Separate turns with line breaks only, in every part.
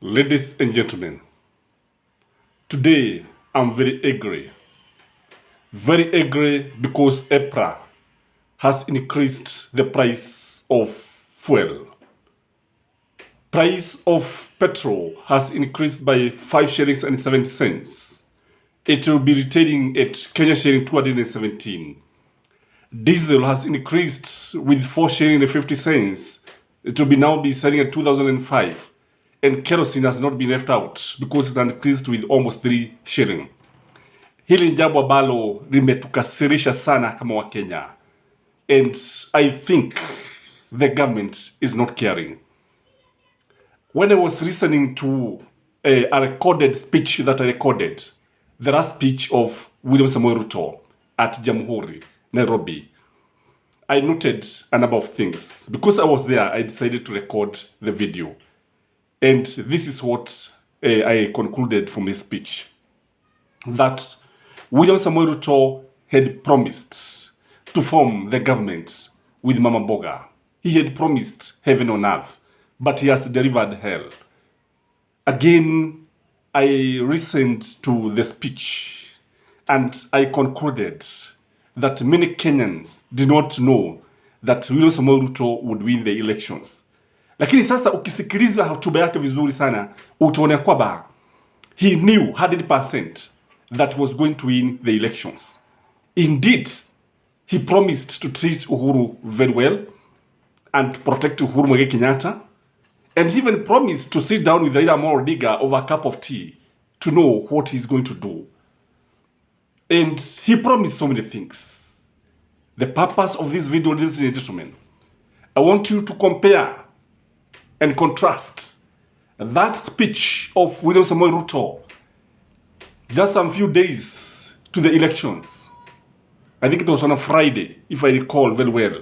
Ladies and gentlemen, today I'm very angry because EPRA has increased the price of fuel. Price of petrol has increased by 5 shillings and 70 cents. It will be retailing at Kenya shilling 217. Diesel has increased with 4 shillings and 50 cents. It will now be selling at 2005. And kerosene has not been left out because it increased with almost 3 shilling. Hili ni jambo ambalo limetukasirisha sana kama Wakenya. And I think the government is not caring. When I was listening to a recorded speech that I recorded, the last speech of William Samoei Ruto at Jamhuri, Nairobi, I noted a number of things. Because I was there, I decided to record the video. And this is what I concluded from his speech. That William Samoei Ruto had promised to form the government with Mama Mboga. He had promised heaven on earth, but he has delivered hell. Again, I listened to the speech and I concluded that many Kenyans did not know that William Samoei Ruto would win the elections. Lakini sasa ukisikiliza hotuba yake vizuri sana, utaona kwamba he knew 100% that was going to win the elections. Indeed, he promised to treat Uhuru very well and to protect Uhuru Muigai Kenyatta, and he even promised to sit down with Raila Odinga over a cup of tea to know what he's going to do. And he promised so many things. The purpose of this video, ladies and gentlemen, I want you to compare and contrast that speech of William Samoei Ruto just a few days to the elections. I think it was on a Friday, if I recall very well.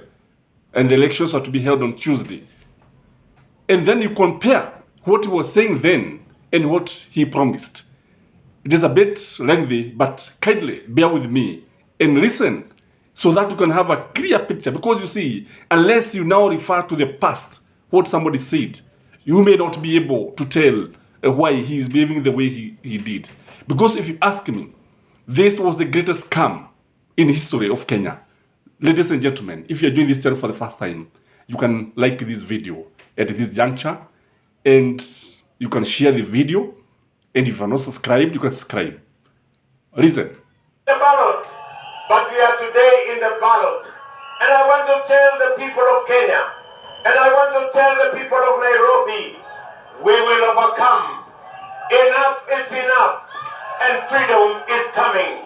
And the elections are to be held on Tuesday. And then you compare what he was saying then and what he promised. It is a bit lengthy, but kindly bear with me and listen so that you can have a clear picture. Because you see, unless you now refer to the past, what somebody said, you may not be able to tell why he is behaving the way he did. Because if you ask me, this was the greatest scam in the history of Kenya. Ladies and gentlemen, if you're doing this channel for the first time, you can like this video at this juncture and you can share the video, and if you're not subscribed, you can subscribe. Listen.
The ballot, but we are today in the ballot, and I want to tell the people of Kenya, and I want to tell the people of Nairobi, we will overcome. Enough is enough, and freedom is coming.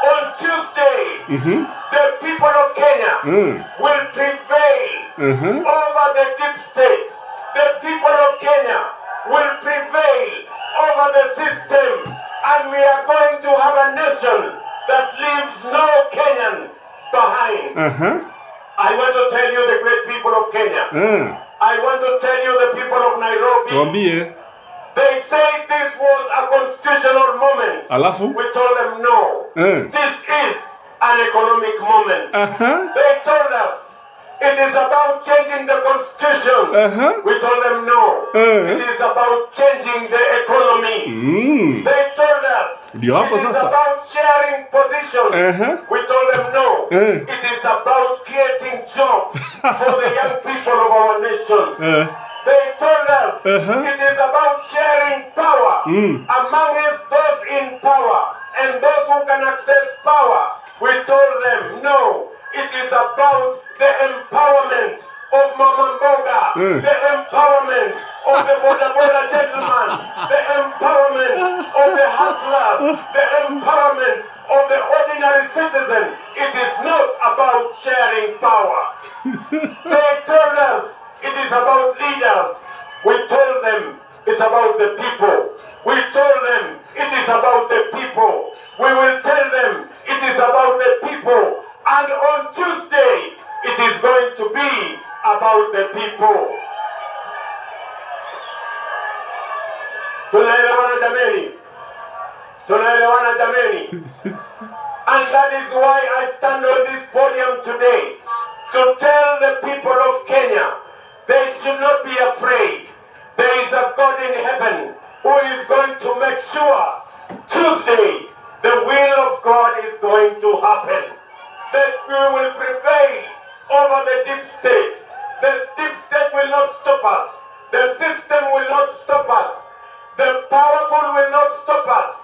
On Tuesday, the people of Kenya will prevail over the deep state. The people of Kenya will prevail over the system, and we are going to have a nation that leaves no Kenyan behind. I want to tell you, the great people of Kenya. I want to tell you, the people of Nairobi. They say this was a constitutional moment. We told them no. This is an economic moment. They told us it is about changing the constitution. We told them no. It is about changing the economy. They told us it is about sharing positions. We told them no. It is about creating jobs for the young people of our nation. They told us it is about sharing power amongst those in power and those who can access power. We told them no. It is about the empowerment of Mama Mboga, the empowerment of the boda gentleman, the empowerment of the hustler, the empowerment of the ordinary citizen. It is not about sharing power. They told us it is about leaders. We told them it's about the people. We told them it is about the people. We will tell them it is about the people. And on Tuesday, it is going to be about the people. Tunaelewana jameni? Tunaelewana jameni? And that is why I stand on this podium today to tell the people of Kenya they should not be afraid. There is a God God in heaven who is going to make sure Tuesday the will of God is going to happen. That we will prevail over the deep state. The deep state will not stop us. The system will not stop us. The powerful will not stop us.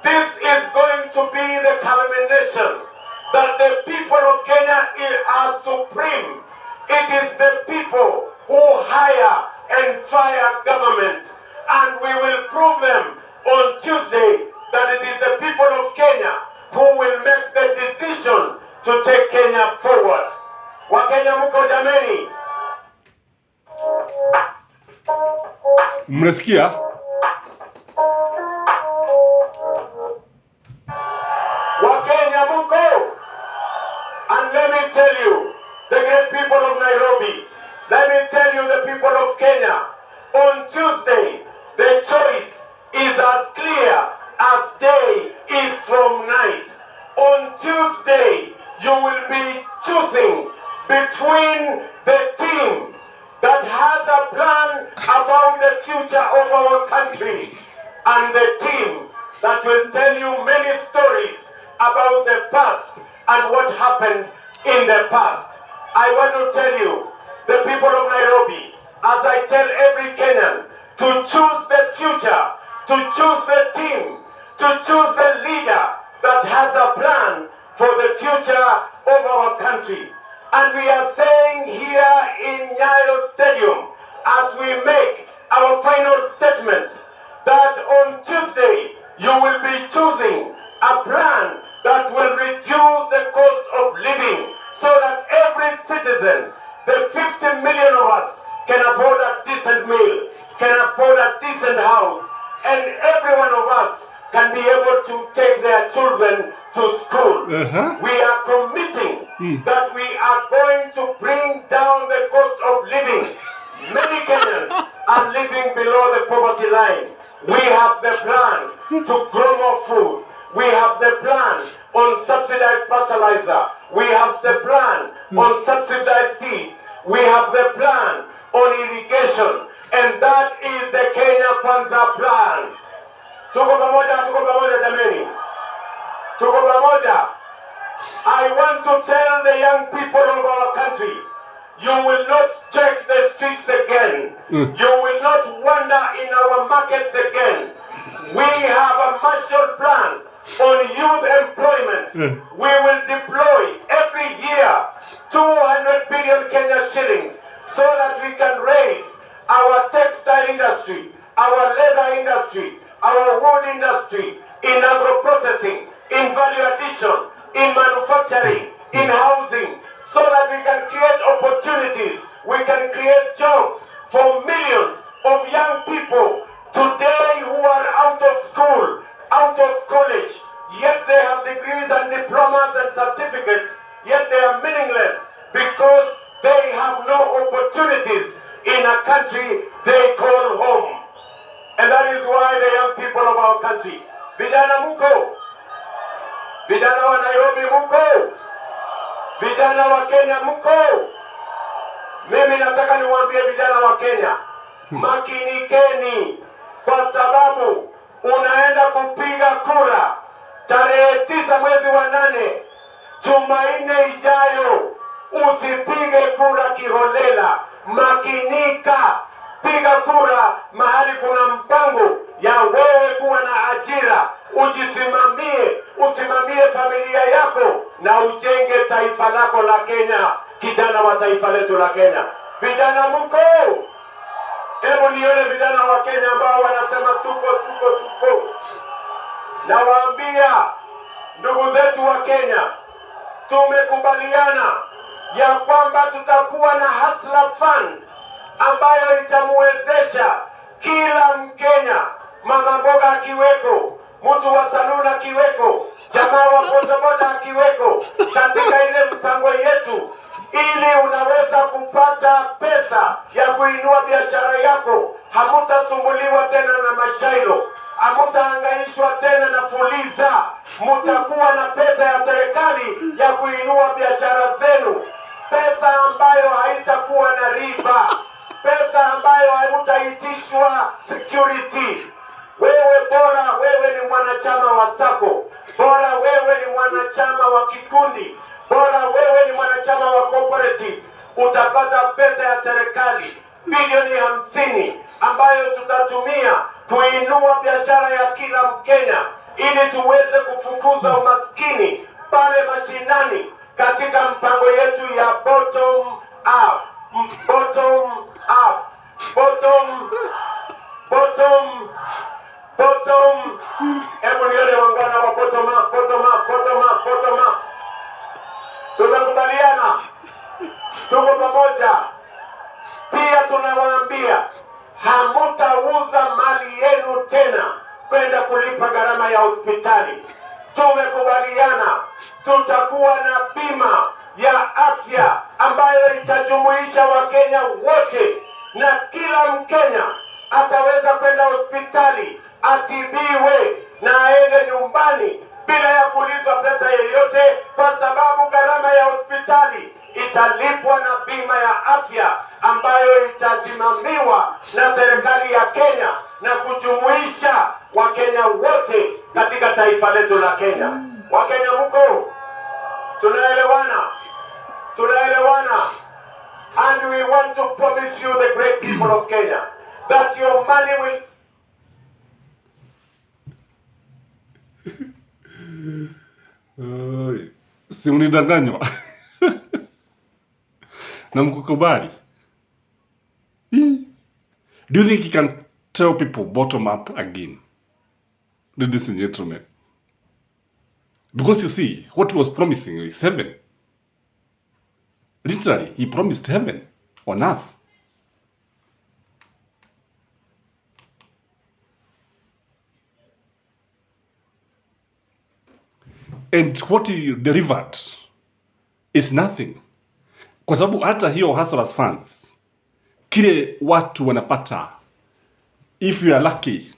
This is going to be the culmination that the people of Kenya are supreme. It is the people who hire and fire governments, and we will prove them on Tuesday that it is the people of Kenya who will make the decision to take Kenya forward. Wakenya mko jameni?
Mnasikia?
Wakenya mko? And let me tell you, the great people of Nairobi, let me tell you the people of Kenya, on Tuesday, the choice is as clear as day is from night. On Tuesday, you will be choosing between the team that has a plan about the future of our country and the team that will tell you many stories about the past and what happened in the past. I want to tell you, the people of Nairobi, as I tell every Kenyan, to choose the future, to choose the team, to choose the leader that has a plan for the future of our country. And we are saying here in Nyayo Stadium, as we make our final statement, that on Tuesday you will be choosing a plan that will reduce the cost of living so that every citizen, the 50 million of us, can afford a decent meal, can afford a decent house, and every one of us can be able to take their children to school. We are committing that we are going to bring down the cost of living. Many Kenyans are living below the poverty line. We have the plan to grow more food. We have the plan on subsidized fertilizer. We have the plan on subsidized seeds. We have the plan on irrigation. And that is the Kenya Kwanza plan. Tuko pamoja jameni. Tuko pamoja. I want to tell the young people of our country, you will not check the streets again. You will not wander in our markets again. We have a Marshall Plan on youth employment. We will deploy every year 200 billion Kenya shillings so that we can raise our textile industry, our leather industry, our wood industry, in agro-processing, in value addition, in manufacturing, in housing, so that we can create opportunities, we can create jobs for millions of young people today who are out of school, out of college, yet they have degrees and diplomas and certificates, yet they are meaningless because they have no opportunities in a country they call home. And that is why the young people of our country, vijana muko, vijana wa Nairobi muko, vijana wa Kenya muko. Mimi nataka niwaambie vijana wa Kenya, makinikeni, kwa sababu unaenda kupiga kura tarehe 9 mwezi wa 8, Jumanne ijayo. Usipige kura kiholela, makinika. Piga kura mahali kuna mpango ya wewe kuwa na ajira, ujisimamie, usimamie familia yako na ujenge taifa lako la Kenya, kijana wa taifa letu la Kenya. Vijana mko? Hebu nione vijana wa Kenya ambao wanasema tuko. Nawaambia ndugu zetu wa Kenya, tumekubaliana ya kwamba tutakuwa na Hustler Fund ambayo itamwezesha kila Mkenya, mama mboga akiweko, mtu wa saluni akiweko, jamaa wa bodaboda akiweko, katika ile mpango yetu, ili unaweza kupata pesa ya kuinua biashara yako. Hamutasumbuliwa tena na mashailo, hamutahangaishwa tena na fuliza. Mutakuwa na pesa ya serikali ya kuinua biashara zenu, pesa ambayo haitakuwa na riba, pesa ambayo unaitishwa security. Wewe bora wewe ni mwanachama wa sako, bora wewe ni mwanachama wa kikundi, bora wewe ni mwanachama wa cooperative, utapata pesa ya serikali bilioni 50 ambayo tutatumia kuinua biashara ya kila Mkenya ili tuweze kufukuza umaskini pale mashinani katika mpango yetu ya bottom up. Hebu nione wangwana wa bottom up. Tumekubaliana, tuko pamoja. Pia tunawaambia hamutauza mali yenu tena kwenda kulipa gharama ya hospitali. Tumekubaliana tutakuwa na bima ya afya ambayo itajumuisha Wakenya wote, na kila Mkenya ataweza kwenda hospitali atibiwe na aende nyumbani bila ya kuulizwa pesa yoyote, kwa sababu gharama ya hospitali italipwa na bima ya afya ambayo itasimamiwa na serikali ya Kenya na kujumuisha Wakenya wote katika taifa letu la Kenya. Wakenya mko? Tunaelewana? And we want to promise you, the great people of Kenya, that your money will...
Si mlidanganywa na mkukubali. Do you think you can tell people bottom up again, ladies and gentlemen? Because you see, what he was promising is heaven. Literally, he promised heaven on earth. And what he delivered is nothing. Kwa sababu hata hiyo hustlers funds, kile watu wanapata, if you are lucky,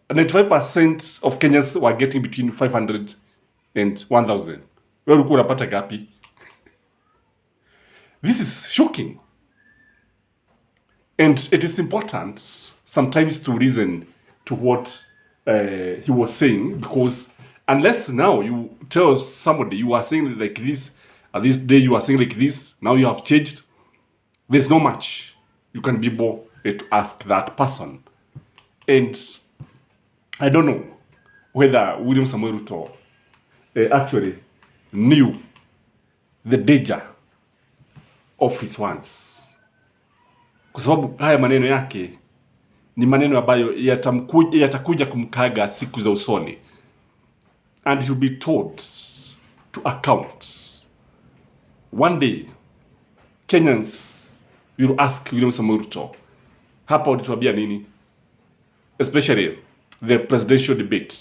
95% of Kenyans were getting between 500 and 1,000. Wewe ulikuwa unapata gapi? This is shocking. And it is important sometimes to listen to what he was saying, because unless now you tell somebody you are saying like this, at this day you are saying like this, now you have changed, there's not much you can be able to ask that person. And I don't know whether William Samoei Ruto actually knew the danger of his words, kwa sababu haya maneno yake ni maneno ambayo yatakuja kumkaga siku za usoni, and he will be told to account. One day Kenyans will ask William Samoei Ruto, hapa ulituambia nini? Especially the presidential debate,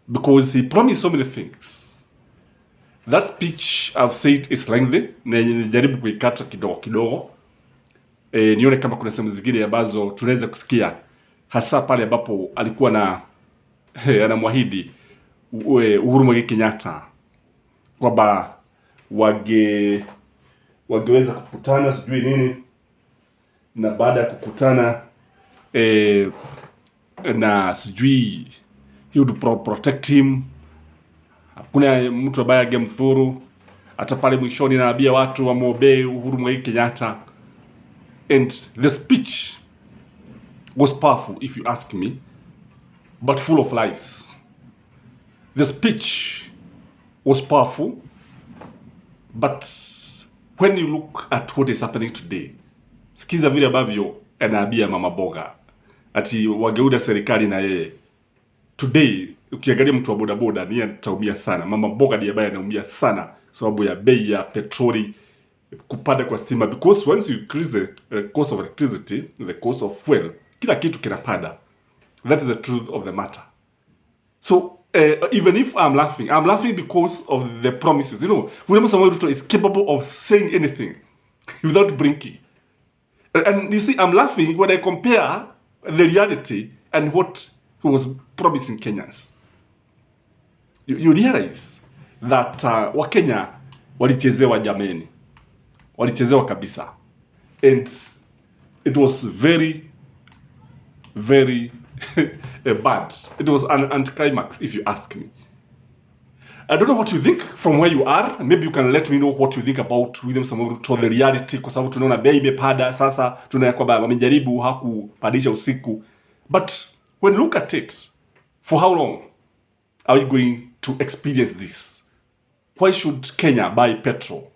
because he promised so many things. That speech I've said is lengthy, na nijaribu kuikata kidogo nione kama kuna sehemu zingine ambazo tunaweza kusikia, hasa pale ambapo alikuwa na anamwahidi Uhuru Muigai Kenyatta kwamba wangeweza kukutana sijui nini, na baada ya kukutana na sijui he would protect him, hakuna mtu ambaye angemdhuru, hata pale mwishoni naambia watu wamuombe Uhuru Muigai Kenyatta. And the speech was powerful, if you ask me, but full of lies. The speech was powerful, but when you look at what is happening today, sikiza vile ambavyo anaambia mama boga ati wageuda serikali na yeye. Today ukiangalia mtu wa bodaboda ni ataumia sana. Mama boga ndiye ambaye anaumia sana sababu ya bei ya petroli kupanda kwa stima, because once you increase the cost of electricity, the cost of fuel, kila kitu kinapanda. That is the truth of the matter. So even if I'm laughing because of the promises. You know, William Samoei Ruto is capable of saying anything without blinking. And you see, I'm laughing when I compare the reality and what he was promising Kenyans. You realize that Wakenya walichezewa jameni. Walichezewa kabisa. And it was very, very bad. It was an anticlimax, if you ask me. I don't know what you think from where you are. Maybe you can let me know what you think about William Samoei Ruto, the reality, kwa sababu tunaona bei imepada sasa, tunaona kwamba wamejaribu hakupadisha usiku. But when you look at it, for how long are we going to experience this? Why should Kenya buy petrol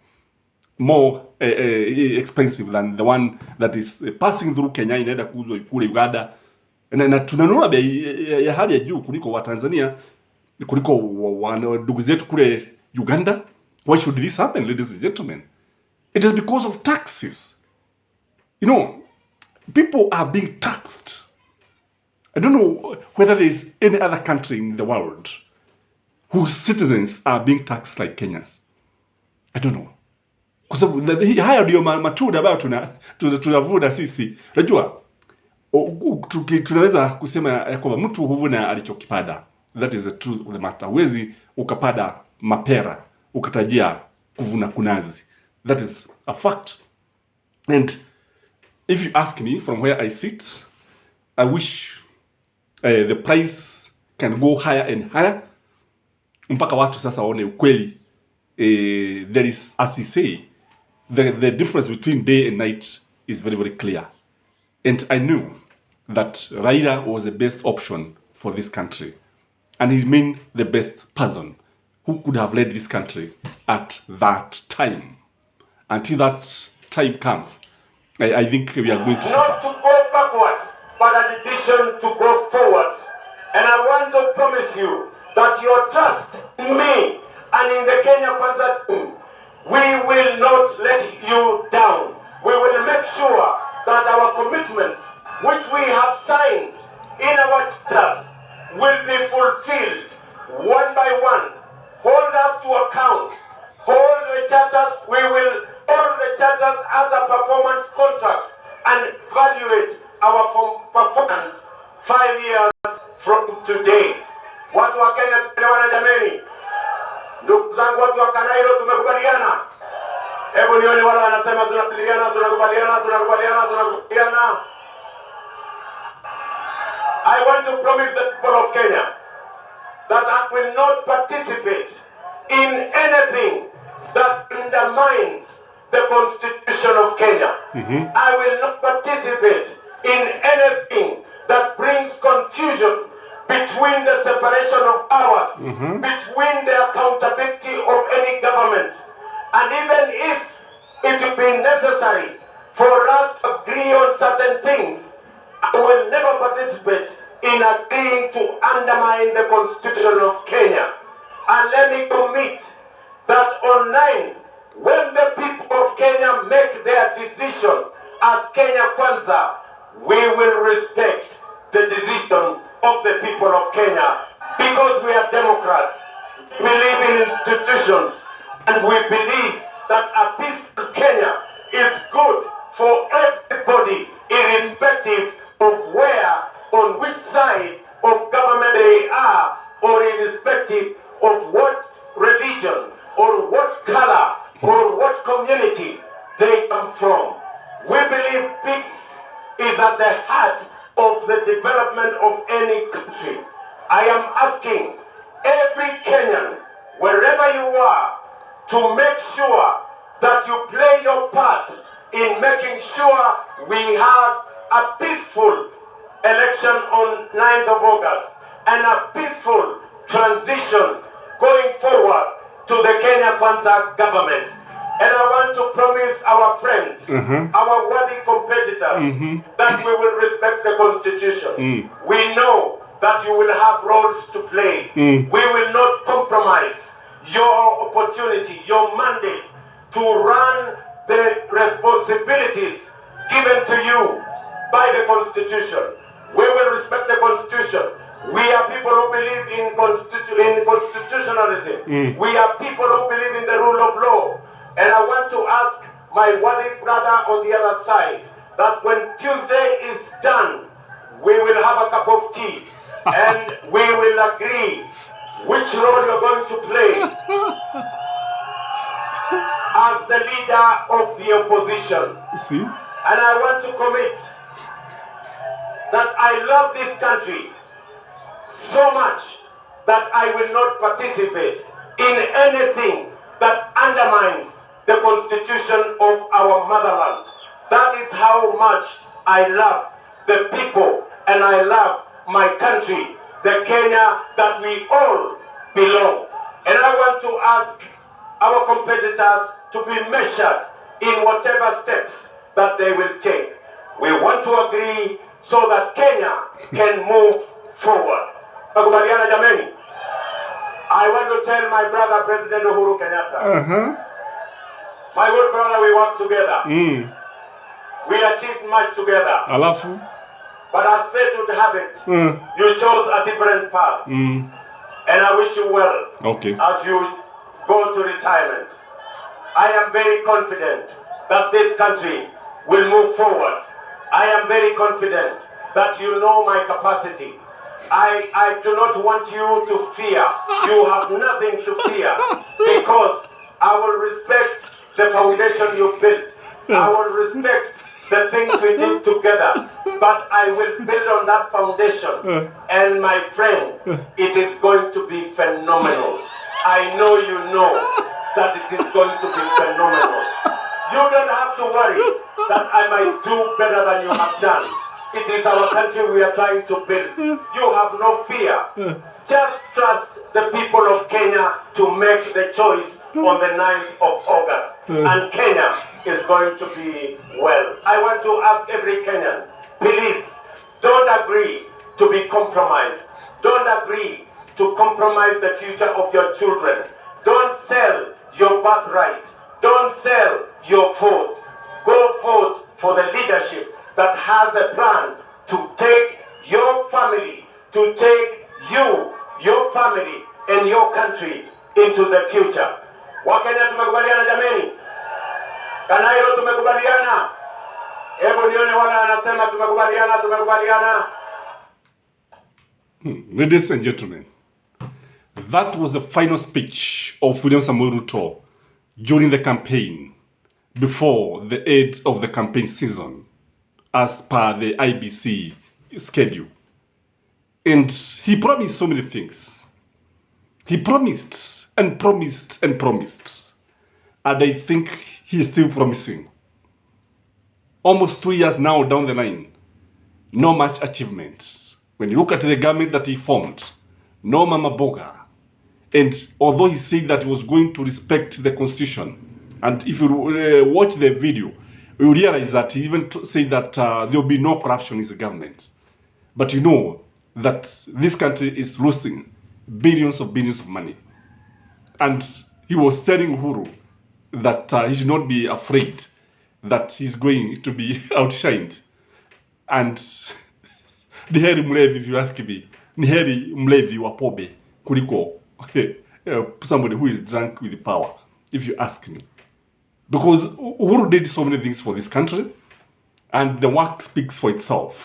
more expensive than the one that is passing through Kenya inaenda kuuzwa kule Uganda? Na tunaona bei ya hali ya juu kuliko wa Tanzania, kuliko ndugu zetu kule Uganda. Why should this happen, ladies and gentlemen? It is because of taxes. You know, people are being taxed. I don't know whether there is any other country in the world whose citizens are being taxed like Kenyans. I don't know. Kwa sababu haya ndio matunda ambayo tunavuna sisi. Unajua, tunaweza kusema ya kwamba mtu huvuna alichokipanda. That is the truth of the matter. Huwezi ukapada mapera ukatajia kuvuna kunazi. That is a fact. And if you ask me from where I sit, I wish the price can go higher and higher. Mpaka watu sasa waone ukweli. There is, as he say, the difference between day and night is very, very clear. And I knew that Raila was the best option for this country. And he meant the best person who could have led this country at that time. Until that time comes, I think we are going to suffer.
Not to go backwards, but in addition to go forwards. And I want to promise you that your trust in me and in the Kenya Kwanza team, we will not let you down. We will make sure that our commitments, which we have signed in our charters, will be fulfilled one by one. Hold us to account. Hold the charters. We will hold the charters as a performance contract and evaluate our performance 5 years from today. Watu wa Kenya tuelewana jameni. Ndugu zangu watu wa Kanairo tumekubaliana. Hebu nione wale wanasema tunakubaliana. I want to promise the people of Kenya that I will not participate in anything that undermines the Constitution of Kenya. I will not participate in anything that brings confusion between the separation of powers, between the accountability of any government. And even if it will be necessary for us to agree on certain things, I will never participate in agreeing to undermine the Constitution of Kenya. And let me commit that on 9th, when the people of Kenya make their decision as Kenya Kwanza, we will respect the decision of the people of Kenya because we are Democrats. We believe in institutions and we believe that a peaceful Kenya is good for everybody, irrespective of where, on which side of government they are, or irrespective of what religion, or what color, or what community they come from. We believe peace is at the heart of the development of any country. I am asking every Kenyan, wherever you are, to make sure that you play your part in making sure we have a peaceful election on 9th of August and a peaceful transition going forward to the Kenya Kwanza government. And I want to promise our friends, our worthy competitors, that we will respect the Constitution. We know that you will have roles to play. We will not compromise your opportunity, your mandate to run the responsibilities given to you by the Constitution. We will respect the Constitution. We are people who believe in constitutionalism. We are people who believe in the rule of law. And I want to ask my worthy brother on the other side that when Tuesday is done, we will have a cup of tea and we will agree which role you're going to play as the leader of the opposition.
See?
And I want to commit that I love this country so much that I will not participate in anything that undermines the constitution of our motherland. That is how much I love the people and I love my country, the Kenya that we all belong. And I want to ask our competitors to be measured in whatever steps that they will take. We want to agree so that Kenya can move forward. Nakubaliana jameni? I want to tell my brother President Uhuru Kenyatta. My good brother, we work together. We achieved much together.
Alafu?
But as fate would have it, you chose a different path. And I wish you well as you go to retirement. I am very confident that this country will move forward. I am very confident that you know my capacity. I do not want you to fear. You have nothing to fear because I will respect the foundation you built. I will respect the things we did together, but I will build on that foundation. And my friend, it is going to be phenomenal. I know you know that it is going to be phenomenal. You don't have to worry that I might do better than you have done. It is our country we are trying to build. You have no fear. Just trust the people of Kenya to make the choice on the 9th of August. And Kenya is going to be well. I want to ask every Kenyan, please don't agree to be compromised. Don't agree to compromise the future of your children. Don't sell your birthright. Don't sell your vote. Go vote for the leadership that has a plan to take your family, to take you, your family, and your country into the future. Wakenya tumekubaliana jameni? Kanairo tumekubaliana? Hebu nione wala anasema tumekubaliana.
Ladies and gentlemen, that was the final speech of William Samoei Ruto during the campaign before the end of the campaign season, as per the IBC schedule. And he promised so many things. He promised and promised and promised. And I think he is still promising. Almost 2 years now down the line, no much achievement. When you look at the government that he formed, no Mama Boga. And although he said that he was going to respect the constitution, and if you watch the video, you realize that he even said that there will be no corruption in his government. But you know that this country is losing billions of money. And he was telling Uhuru that he should not be afraid that he's going to be outshined. And ni heri mlevi, if you ask me, ni heri mlevi wa pombe kuliko somebody who is drunk with power, if you ask me. Because Uhuru did so many things for this country, and the work speaks for itself.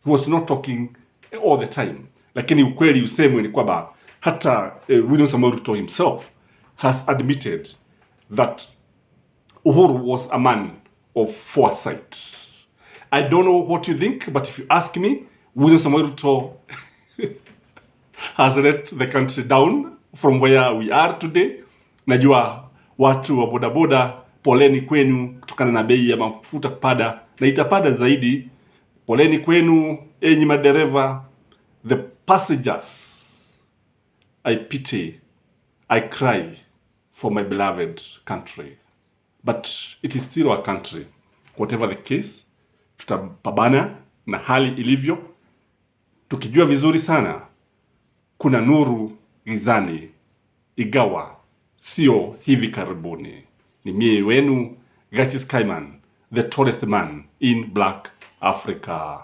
He was not talking all the time. Lakini ukweli usemwe ni kwamba hata William Samoei Ruto himself has admitted that Uhuru was a man of foresight. I don't know what you think, but if you ask me, William Samoei Ruto has let the country down from where we are today. Najua watu wa bodaboda, poleni kwenu kutokana na bei ya mafuta kupanda, na itapada zaidi. Poleni kwenu enyi madereva. The passengers, I pity, I cry for my beloved country. But it is still our country. Whatever the case, tutapambana na hali ilivyo, tukijua vizuri sana kuna nuru gizani, igawa sio hivi karibuni. Ni mie wenu Gachie Skyman, the tallest man in Black Africa.